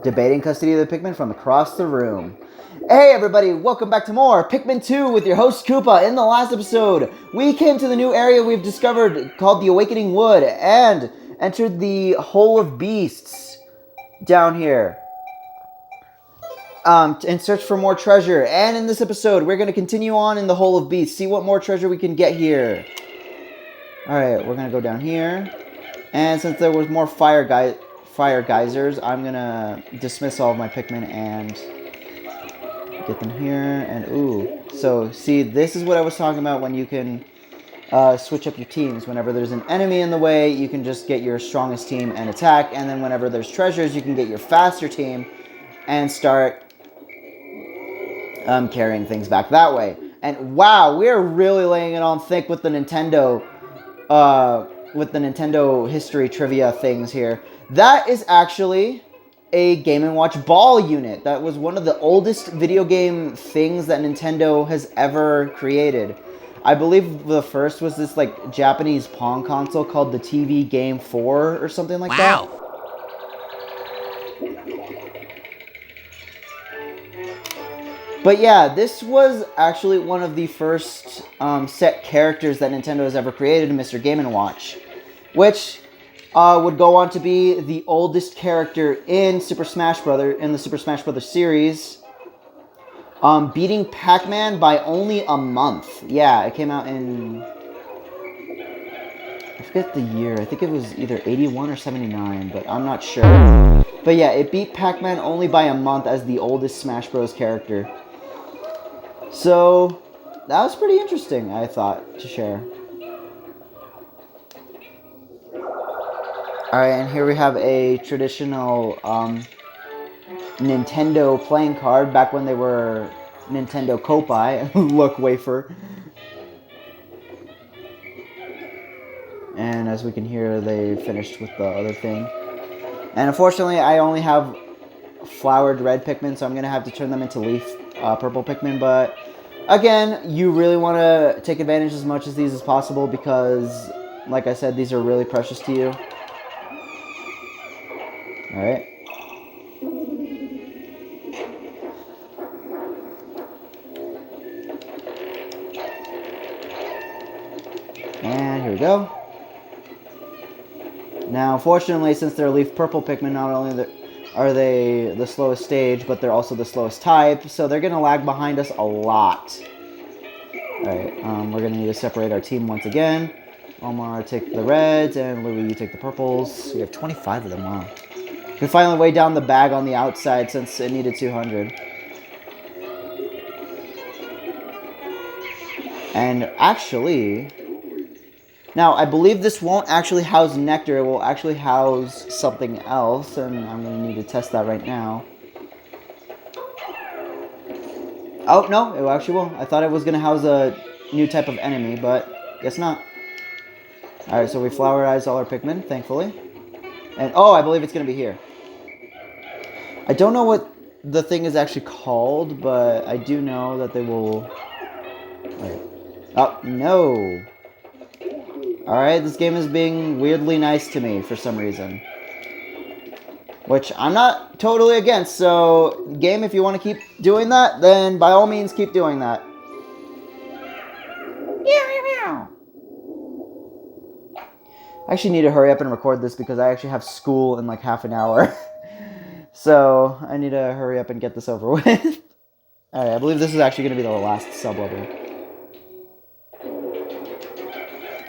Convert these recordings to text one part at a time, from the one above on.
Debating custody of the Pikmin from across the room. Hey everybody, welcome back to more Pikmin 2 with your host Koopa. In the last episode, we came to the new area we've discovered called the Awakening Wood and entered the Hole of Beasts down here in search for more treasure. And in this episode, we're going to continue on in the Hole of Beasts, see what more treasure we can get here. Alright, we're going to go down here. And since there was more fire geysers, I'm gonna dismiss all of my Pikmin and get them here. And ooh, so see, this is what I was talking about when you can switch up your teams. Whenever there's an enemy in the way, you can just get your strongest team and attack. And then whenever there's treasures, you can get your faster team and start carrying things back that way. And wow, we're really laying it on thick with the Nintendo history trivia things here. That is actually a Game & Watch ball unit. That was one of the oldest video game things that Nintendo has ever created. I believe the first was this like Japanese Pong console called the TV Game 4 or something like that. But yeah, this was actually one of the first set characters that Nintendo has ever created in Mr. Game & Watch, which would go on to be the oldest character in the Super Smash Bros. Series, beating Pac-Man by only a month. Yeah, it came out in, I forget the year. I think it was either 81 or 79, but I'm not sure. But yeah, it beat Pac-Man only by a month as the oldest Smash Bros. Character. So, that was pretty interesting, I thought, to share. Alright, and here we have a traditional Nintendo playing card, back when they were Nintendo Kopai. Look, wafer. And as we can hear, they finished with the other thing. And unfortunately, I only have flowered red Pikmin, so I'm going to have to turn them into leaf purple Pikmin. But again, you really want to take advantage as much of these as possible because, like I said, these are really precious to you. Alright. And here we go. Now, unfortunately, since they're leaf purple Pikmin, not only are they the slowest stage, but they're also the slowest type, so they're going to lag behind us a lot. Alright, we're going to need to separate our team once again. Omar, take the reds, and Louie, you take the purples. We have 25 of them, wow. We finally weighed down the bag on the outside since it needed 200. And actually, now I believe this won't actually house nectar. It will actually house something else, and I'm going to need to test that right now. Oh, no, it actually will. I thought it was going to house a new type of enemy, but guess not. Alright, so we flowerized all our Pikmin, thankfully. And, oh, I believe it's going to be here. I don't know what the thing is actually called, but I do know that they will... Wait. Oh, no. Alright, this game is being weirdly nice to me for some reason. Which I'm not totally against, so game, if you want to keep doing that, then by all means keep doing that. I actually need to hurry up and record this because I actually have school in like half an hour. So, I need to hurry up and get this over with. Alright, I believe this is actually going to be the last sub-level.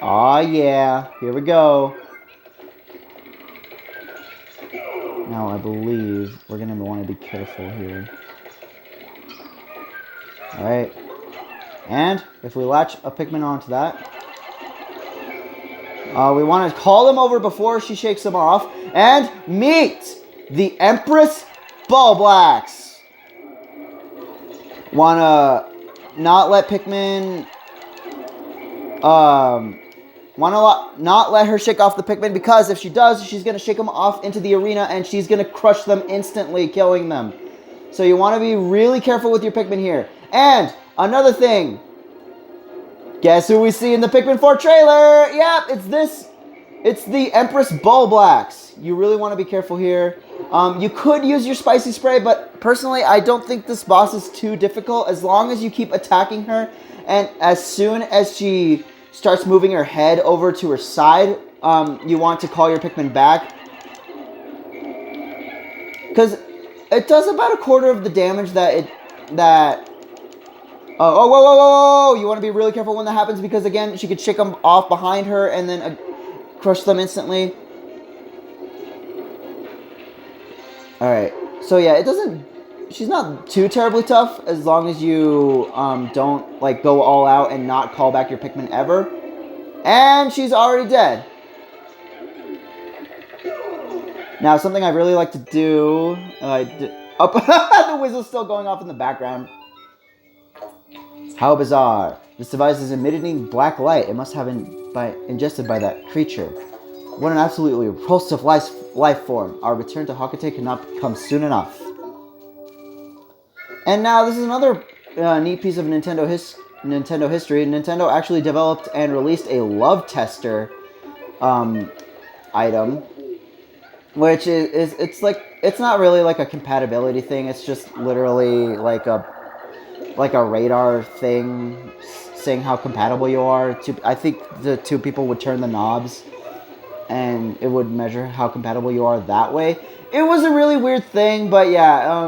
Aw, yeah. Here we go. Now, I believe we're going to want to be careful here. Alright. And, if we latch a Pikmin onto that, we want to call them over before she shakes them off. And meet the Empress Bulblax. Wanna not let Pikmin... not let her shake off the Pikmin, because if she does, she's going to shake them off into the arena and she's going to crush them instantly, killing them. So you want to be really careful with your Pikmin here. And another thing. Guess who we see in the Pikmin 4 trailer? Yep, it's this. It's the Empress Bulblax. You really want to be careful here. You could use your spicy spray, but personally, I don't think this boss is too difficult as long as you keep attacking her. And as soon as she starts moving her head over to her side, you want to call your Pikmin back. Because it does about a quarter of the damage oh, whoa, whoa, whoa, whoa! You want to be really careful when that happens because, again, she could shake them off behind her and then crush them instantly. Alright, so yeah, it doesn't... She's not too terribly tough as long as you don't, like, go all out and not call back your Pikmin ever. And she's already dead. Now, something I really like to do... the whistle's still going off in the background. How bizarre. This device is emitting black light. It must have been ingested by that creature. What an absolutely repulsive life form. Our return to Hokate cannot come soon enough. And now, this is another neat piece of Nintendo history. Nintendo actually developed and released a love tester item. Which it's not really like a compatibility thing. It's just literally like a radar thing saying how compatible you are. I think the two people would turn the knobs and it would measure how compatible you are that way. It was a really weird thing, but yeah,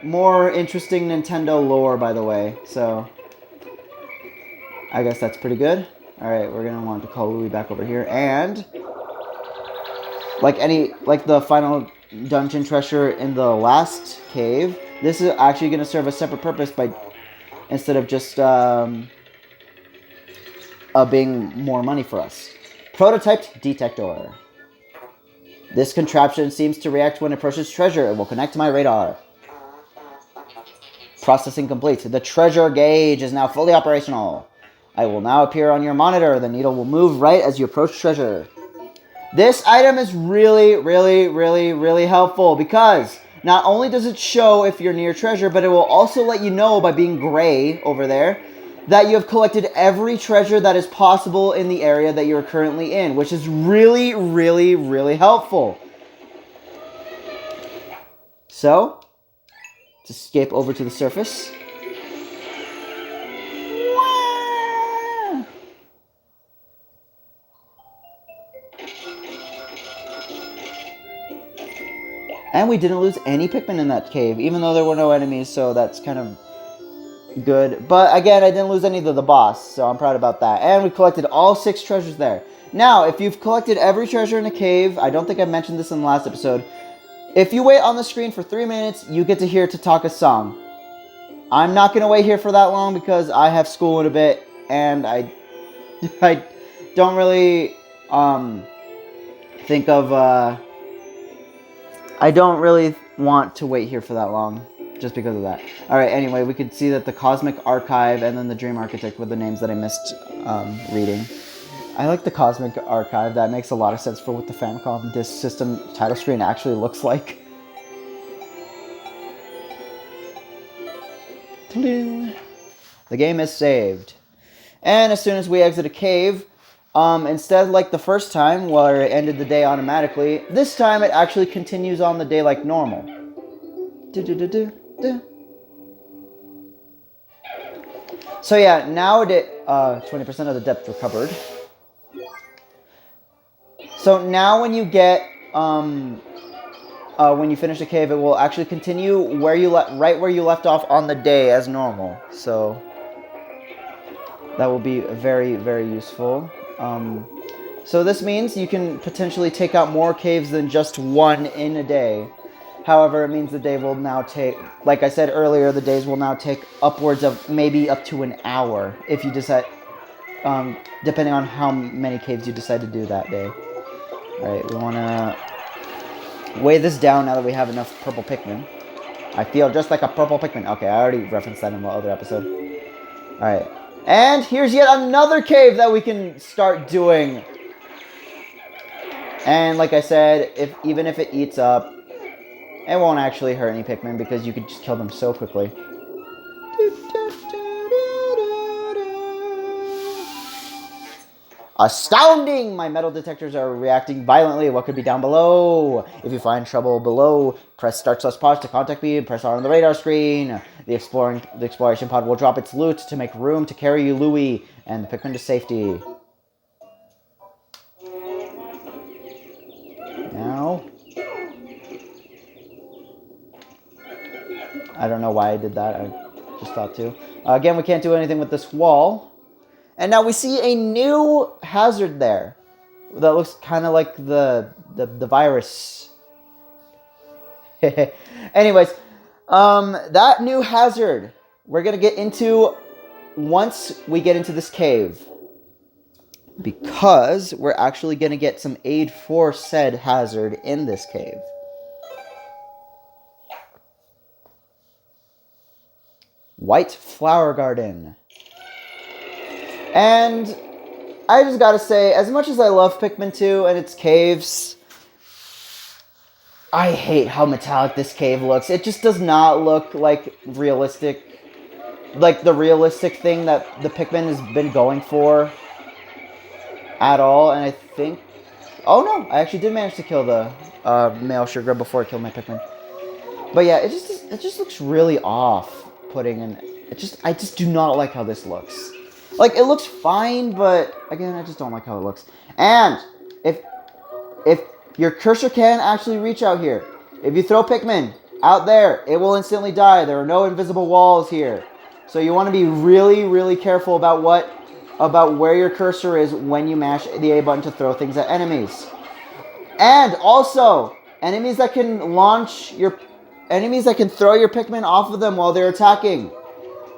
more interesting Nintendo lore, by the way. So I guess that's pretty good. Alright, we're gonna want to call Louie back over here, and like the final dungeon treasure in the last cave, this is actually going to serve a separate purpose instead of just being more money for us. Prototyped detector. This contraption seems to react when it approaches treasure. It will connect to my radar. Processing complete. The treasure gauge is now fully operational. I will now appear on your monitor. The needle will move right as you approach treasure. This item is really, really, really, really helpful because not only does it show if you're near treasure, but it will also let you know by being gray over there that you have collected every treasure that is possible in the area that you're currently in, which is really, really, really helpful. So, let's escape over to the surface. And we didn't lose any Pikmin in that cave, even though there were no enemies, so that's kind of good. But again, I didn't lose any of the boss, so I'm proud about that. And we collected all 6 treasures there. Now, if you've collected every treasure in a cave, I don't think I mentioned this in the last episode, if you wait on the screen for 3 minutes, you get to hear Tataka's song. I'm not going to wait here for that long because I have school in a bit, and I don't really think of... I don't really want to wait here for that long, just because of that. Alright, anyway, we could see that the Cosmic Archive and then the Dream Architect were the names that I missed reading. I like the Cosmic Archive. That makes a lot of sense for what the Famicom Disk System title screen actually looks like. The game is saved. And as soon as we exit a cave... instead, like the first time, where it ended the day automatically, this time it actually continues on the day like normal. So yeah, now 20% of the depth recovered. So now when you get, when you finish the cave, it will actually continue right where you left off on the day as normal. So that will be very, very useful. So this means you can potentially take out more caves than just one in a day. However, it means the day will now take, like I said earlier, the days will now take upwards of maybe up to an hour if you decide, depending on how many caves you decide to do that day. Alright, we want to weigh this down now that we have enough purple Pikmin. I feel just like a purple Pikmin. Okay, I already referenced that in the other episode. Alright. And here's yet another cave that we can start doing. And like I said, even if it eats up, it won't actually hurt any Pikmin because you could just kill them so quickly. Astounding! My metal detectors are reacting violently. What could be down below? If you find trouble below, press start/pause to contact me and press R on the radar screen. The exploration pod will drop its loot to make room to carry you, Louie, and the Pikmin to safety. Now, I don't know why I did that. I just thought to. Again, we can't do anything with this wall. And now we see a new hazard there. That looks kind of like the virus. Anyways, that new hazard we're going to get into once we get into this cave. Because we're actually going to get some aid for said hazard in this cave. White Flower Garden. And I just gotta say, as much as I love Pikmin 2 and its caves, I hate how metallic this cave looks. It just does not look like realistic, like the realistic thing that the Pikmin has been going for at all. And I think, oh no, I actually did manage to kill the male sugar before I killed my Pikmin. But yeah, it just looks really off-putting, and I just do not like how this looks. Like, it looks fine, but again, I just don't like how it looks. And if your cursor can actually reach out here, if you throw Pikmin out there, it will instantly die. There are no invisible walls here. So you want to be really, really careful about where your cursor is when you mash the A button to throw things at enemies. And also, enemies that can throw your Pikmin off of them while they're attacking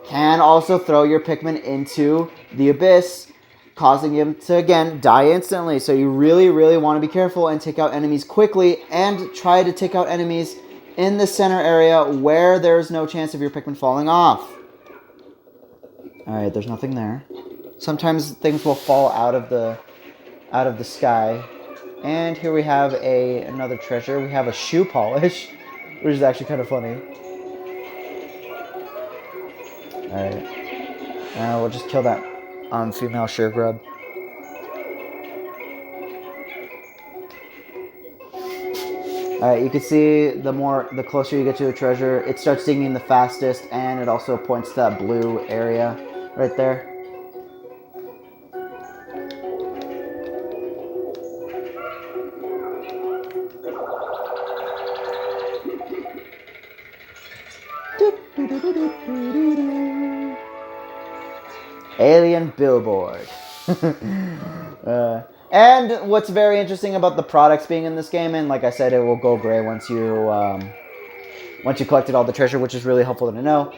can also throw your Pikmin into the abyss, causing him to, again, die instantly. So you really, really want to be careful and take out enemies quickly, and try to take out enemies in the center area where there's no chance of your Pikmin falling off. Alright, there's nothing there. Sometimes things will fall out of the sky. And here we have another treasure. We have a shoe polish, which is actually kind of funny. Alright. We'll just kill that female shear grub. Alright, you can see the closer you get to a treasure, it starts digging the fastest, and it also points to that blue area right there. Alien billboard. And what's very interesting about the products being in this game, and like I said, it will go gray once you collected all the treasure, which is really helpful to know,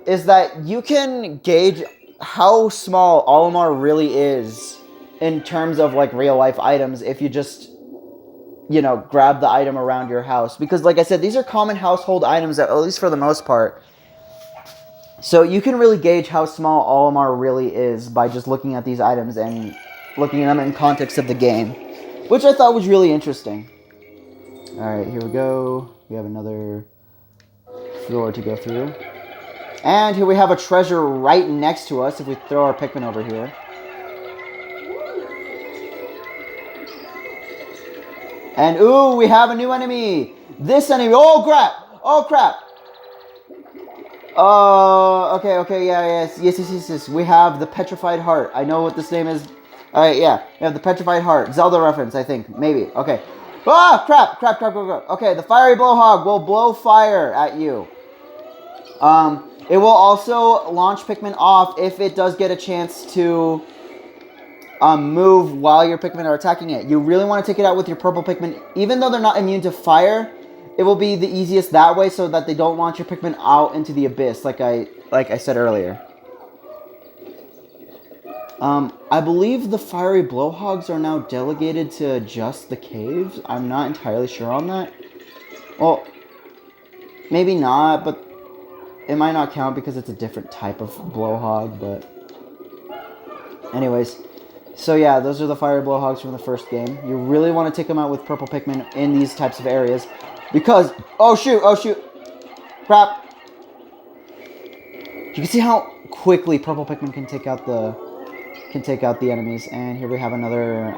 is that you can gauge how small Olimar really is in terms of like real life items if you just, grab the item around your house. Because like I said, these are common household items, at least for the most part. So you can really gauge how small Olimar really is by just looking at these items and looking at them in context of the game, which I thought was really interesting. Alright, here we go. We have another floor to go through. And here we have a treasure right next to us if we throw our Pikmin over here. And ooh, we have a new enemy! This enemy, oh crap! Oh crap! Okay, yes. We have the Petrified Heart. I know what this name is. Alright, yeah. We have the Petrified Heart. Zelda reference, I think. Maybe. Okay. Ah, crap. Okay, the Fiery Blowhog will blow fire at you. It will also launch Pikmin off if it does get a chance to move while your Pikmin are attacking it. You really want to take it out with your purple Pikmin. Even though they're not immune to fire, it will be the easiest that way so that they don't launch your Pikmin out into the abyss, like I said earlier. I believe the Fiery Blowhogs are now delegated to just the caves. I'm not entirely sure on that. Well, maybe not, but it might not count because it's a different type of Blowhog, but anyways. So yeah, those are the Fiery Blowhogs from the first game. You really want to take them out with purple Pikmin in these types of areas. Because, oh shoot, crap. You can see how quickly purple Pikmin can take out the can take out the enemies. And here we have another,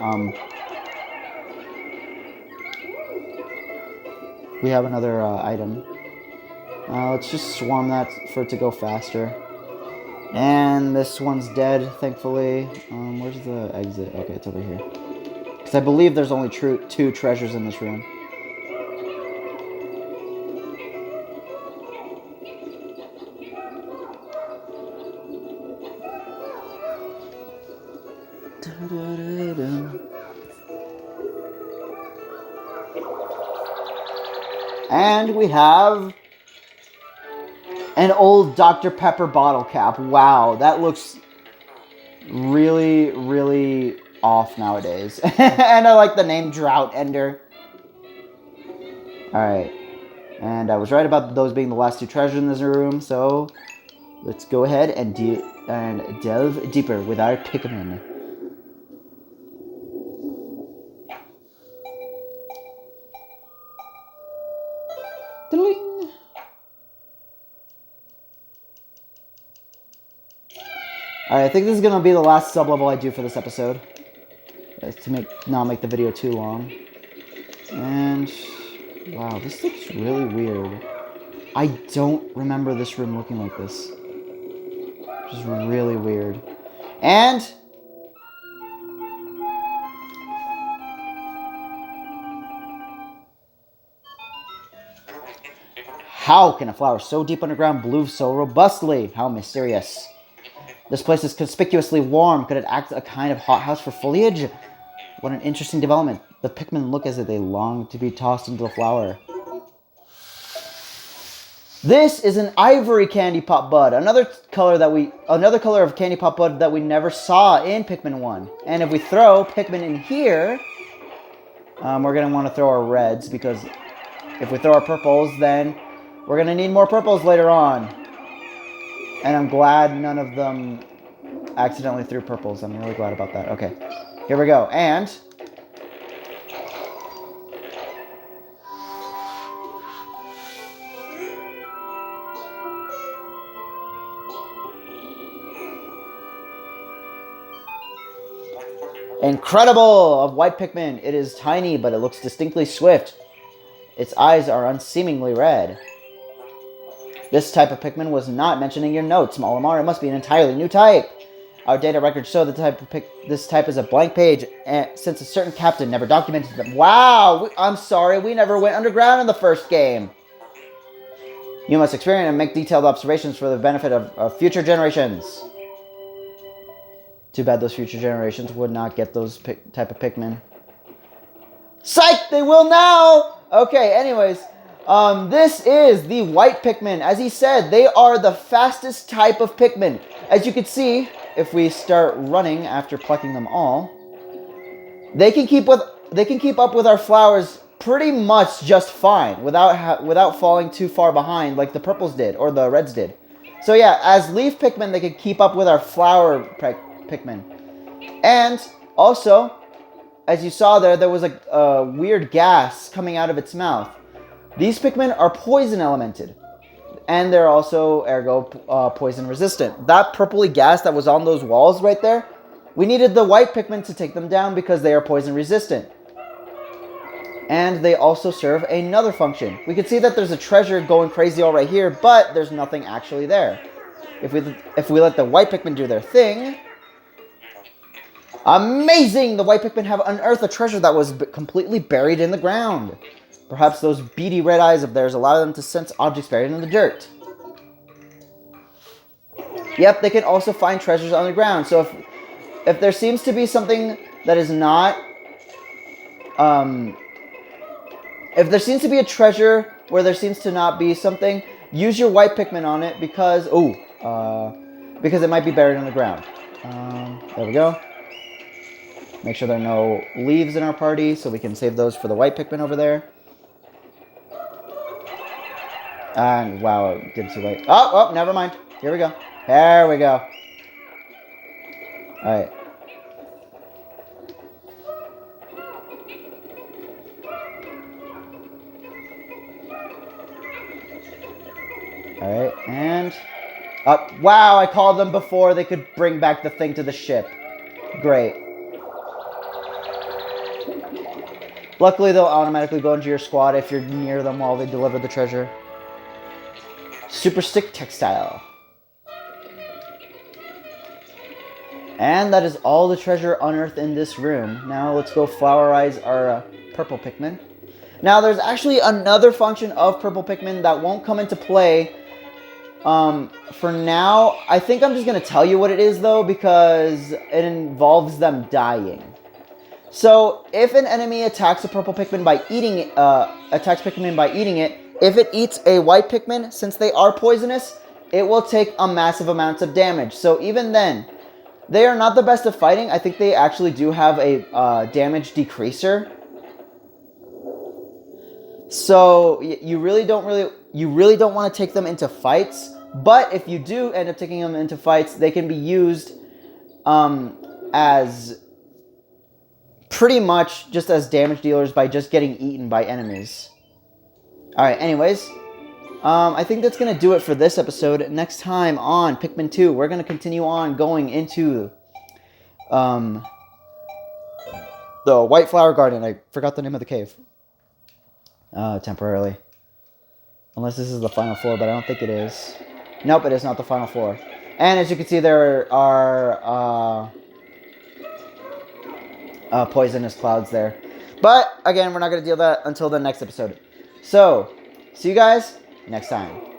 item. Let's just swarm that for it to go faster. And this one's dead, thankfully. Where's the exit? Okay, it's over here. Because I believe there's only 2 treasures in this room. And we have an old Dr. Pepper bottle cap. Wow, that looks really, really off nowadays. And I like the name Drought Ender. Alright. And I was right about those being the last 2 treasures in this room, so let's go ahead and delve deeper with our Pikmin. Ding. Alright, I think this is gonna be the last sub-level I do for this episode. To not make the video too long. And wow, this looks really weird. I don't remember this room looking like this. Which is really weird. And how can a flower so deep underground bloom so robustly? How mysterious. This place is conspicuously warm. Could it act a kind of hothouse for foliage? What an interesting development. The Pikmin look as if they long to be tossed into the flower. This is an ivory candy pop bud. Another color of candy pop bud that we never saw in Pikmin 1. And if we throw Pikmin in here, we're going to want to throw our reds, because if we throw our purples, then we're going to need more purples later on. And I'm glad none of them accidentally threw purples. I'm really glad about that. Okay, here we go. And incredible of white Pikmin. It is tiny, but it looks distinctly swift. Its eyes are unseemingly red. This type of Pikmin was not mentioned in your notes, Malamar. It must be an entirely new type. Our data records show this type is a blank page, since a certain captain never documented them. Wow! I'm sorry, we never went underground in the first game. You must experiment and make detailed observations for the benefit of future generations. Too bad those future generations would not get those type of Pikmin. Psych! They will now! Okay, anyways. This is the white Pikmin. As he said, they are the fastest type of Pikmin. As you can see, if we start running after plucking them all, they can keep up with our flowers pretty much just fine without falling too far behind like the purples did or the reds did. So yeah, as leaf Pikmin, they can keep up with our flower Pikmin. And also, as you saw there was a weird gas coming out of its mouth. These Pikmin are poison elemented, and they're also, ergo, poison resistant. That purpley gas that was on those walls right there, we needed the white Pikmin to take them down because they are poison resistant. And they also serve another function. We can see that there's a treasure going crazy all right here, but there's nothing actually there. If we let the white Pikmin do their thing... Amazing! The white Pikmin have unearthed a treasure that was completely buried in the ground. Perhaps those beady red eyes of theirs allow them to sense objects buried in the dirt. Yep, they can also find treasures on the ground. So if there seems to be something that is not... if there seems to be a treasure where there seems to not be something, use your white Pikmin on it because... because it might be buried in the ground. There we go. Make sure there are no leaves in our party so we can save those for the white Pikmin over there. And wow, it did too late. Oh, never mind. Here we go. There we go. Alright. Alright, and... wow, I called them before they could bring back the thing to the ship. Great. Luckily, they'll automatically go into your squad if you're near them while they deliver the treasure. Super Stick Textile. And that is all the treasure unearthed in this room. Now let's go flowerize our purple Pikmin. Now there's actually another function of purple Pikmin that won't come into play. For now, I think I'm just going to tell you what it is though, because it involves them dying. So if an enemy attacks a purple Pikmin by eating it, if it eats a white Pikmin, since they are poisonous, it will take a massive amounts of damage. So even then, they are not the best at fighting. I think they actually do have a damage decreaser. So you really don't want to take them into fights. But if you do end up taking them into fights, they can be used as pretty much just as damage dealers by just getting eaten by enemies. Alright, anyways. I think that's going to do it for this episode. Next time on Pikmin 2, we're going to continue on going into the White Flower Garden. I forgot the name of the cave. Temporarily. Unless this is the final floor, but I don't think it is. Nope, it is not the final floor. And as you can see, there are poisonous clouds there. But, again, we're not going to deal with that until the next episode. So, see you guys next time.